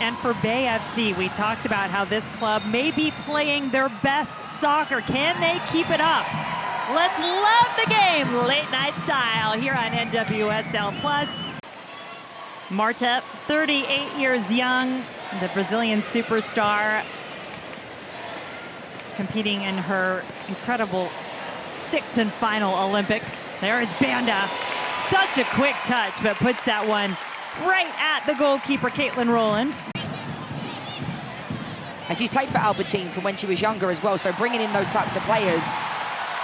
And for Bay FC, we talked about how this club may be playing their best soccer. Can they keep it up? Let's love the game, late night style, here on NWSL Plus. Marta, 38 years young, the Brazilian superstar, competing in her incredible sixth and final Olympics. There is Banda. Such a quick touch, but puts that one right at the goalkeeper, Caitlin Rowland. And she's played for Albertine from when she was younger as well, so bringing in those types of players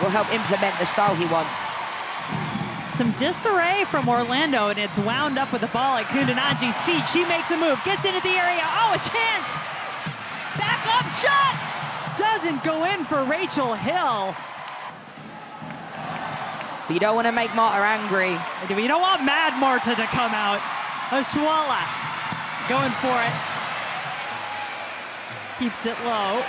will help implement the style he wants. Some disarray from Orlando, and it's wound up with the ball at Kundananji's feet. She makes a move, gets into the area. Oh, a chance! Back up shot! Doesn't go in for Rachel Hill. But you don't want to make Marta angry. You don't want Mad Marta to come out. Oshuala going for it. Keeps it low.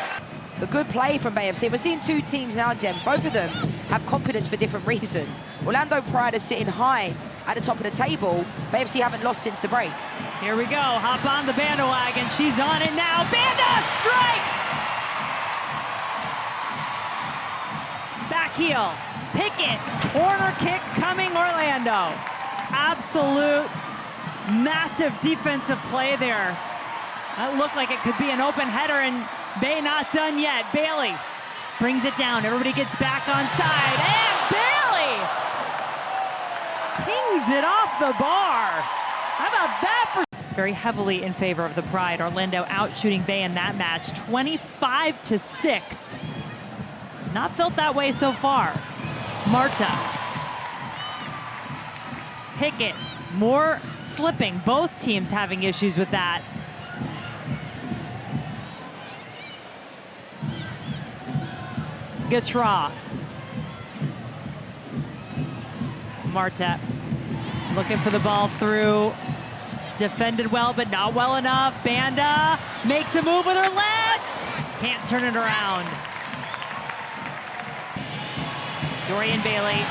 The good play from Bay FC. We're seeing two teams now, Jem. Both of them have confidence for different reasons. Orlando Pride are sitting high at the top of the table. Bay FC haven't lost since the break. Here we go. Hop on the bandwagon. She's on it now. Banda strikes! Back heel. Pickett. Corner kick coming Orlando. Absolute massive defensive play there. That looked like it could be an open header, and Bay not done yet. Bailey brings it down. Everybody gets back on side. And Bailey pings it off the bar. How about that? Very heavily in favor of the Pride. Orlando out shooting Bay in that match, 25-6. It's not felt that way so far. Marta. Pickett. More slipping. Both teams having issues with that. Gatra. Marta looking for the ball through. Defended well, but not well enough. Banda makes a move with her left. Can't turn it around. Dorian Bailey.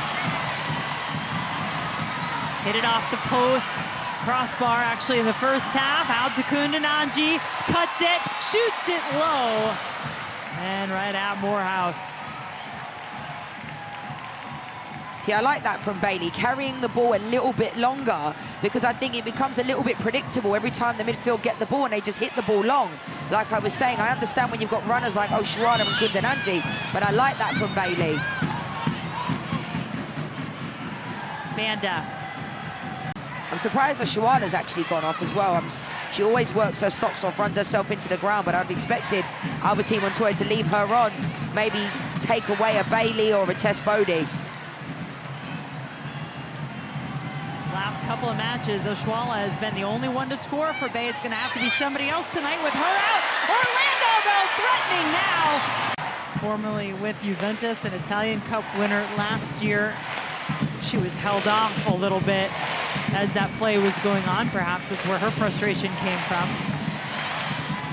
Hit it off the post. Crossbar actually in the first half. Out to Kundananji. Cuts it. Shoots it low. And right at Morehouse. See, I like that from Bailey, carrying the ball a little bit longer, because I think it becomes a little bit predictable every time the midfield get the ball and they just hit the ball long. Like I was saying, I understand when you've got runners like Oshuala and Kundananji, but I like that from Bailey. Banda. I'm surprised Oshuala's actually gone off as well. She always works her socks off, runs herself into the ground, but I'd expected Albertine Montoya to leave her on, maybe take away a Bailey or a Tess Bodie. Last couple of matches, Oshuala has been the only one to score for Bay. It's going to have to be somebody else tonight with her out. Orlando, though, threatening now. Formerly with Juventus, an Italian Cup winner last year. She was held off a little bit as that play was going on. Perhaps that's where her frustration came from.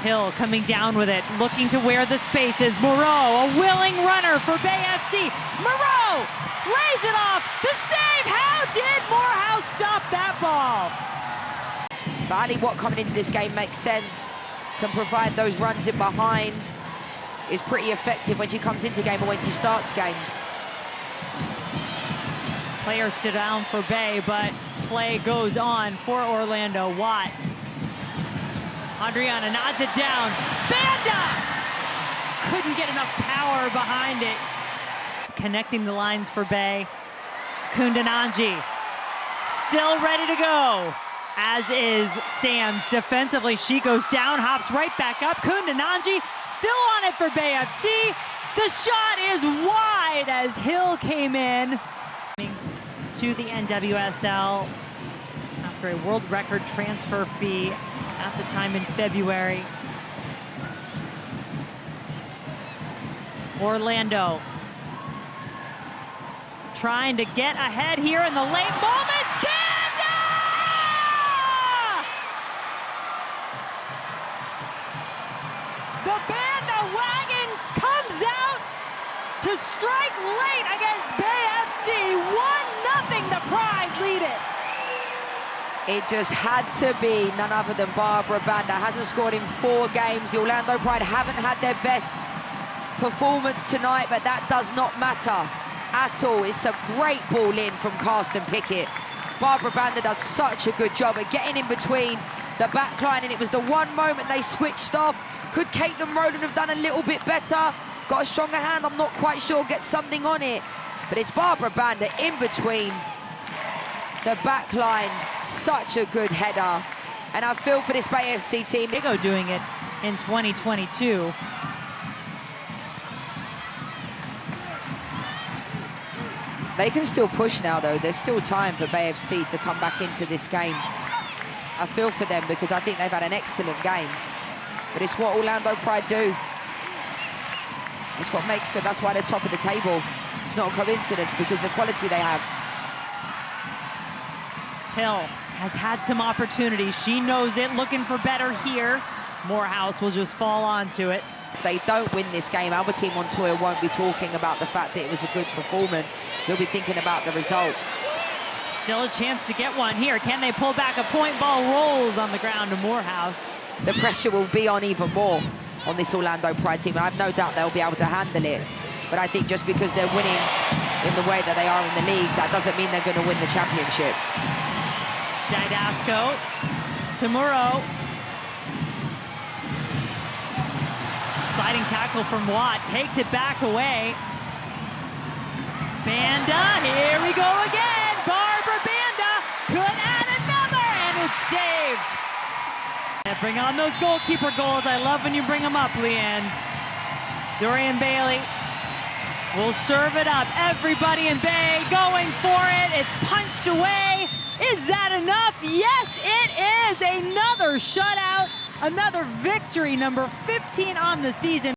Hill coming down with it, looking to where the space is. Moreau, a willing runner for Bay FC. Moreau lays it off. The save! How did Morehouse stop that ball? But Ali Watt coming into this game makes sense. Can provide those runs in behind. Is pretty effective when she comes into game or when she starts games. Player stood down for Bay, but play goes on for Orlando. Watt. Adriana nods it down. Banda! Couldn't get enough power behind it. Connecting the lines for Bay. Kundananji. Still ready to go, as is Sams. Defensively, she goes down, hops right back up. Kundananji still on it for Bay FC. The shot is wide as Hill came in. To the NWSL after a world record transfer fee at the time in February. Orlando trying to get ahead here in the late moments. Banda! The Banda wagon comes out to strike late against Bay FC. 1-0, the Pride lead it. It just had to be none other than Barbara Banda. Hasn't scored in 4 games. The Orlando Pride haven't had their best performance tonight, but that does not matter at all. It's a great ball in from Carson Pickett. Barbara Banda does such a good job at getting in between the back line, and it was the one moment they switched off. Could Caitlin Rowland have done a little bit better? Got a stronger hand, I'm not quite sure, get something on it. But it's Barbara Banda in between the back line. Such a good header. And I feel for this Bay FC team. Diego doing it in 2022. They can still push now, though. There's still time for Bay FC to come back into this game. I feel for them because I think they've had an excellent game. But it's what Orlando Pride do. It's what makes them, that's why they're top of the table. It's not a coincidence because the quality they have. Hill has had some opportunities. She knows it, looking for better here. Morehouse will just fall onto it. If they don't win this game, Albertine Montoya won't be talking about the fact that it was a good performance. He'll be thinking about the result. Still a chance to get one here. Can they pull back a point? Ball rolls on the ground to Morehouse. The pressure will be on even more on this Orlando Pride team. I have no doubt they'll be able to handle it. But I think just because they're winning in the way that they are in the league, that doesn't mean they're going to win the championship. Didasco to Moreau. Sliding tackle from Watt, takes it back away. Banda, here we go again. Barbara Banda could add another, and it's saved. And bring on those goalkeeper goals. I love when you bring them up, Leanne. Dorian Bailey will serve it up. Everybody in Bay going for it. It's punched away. Is that enough? Yes, it is. Another shutout, another victory, number 15 on the season.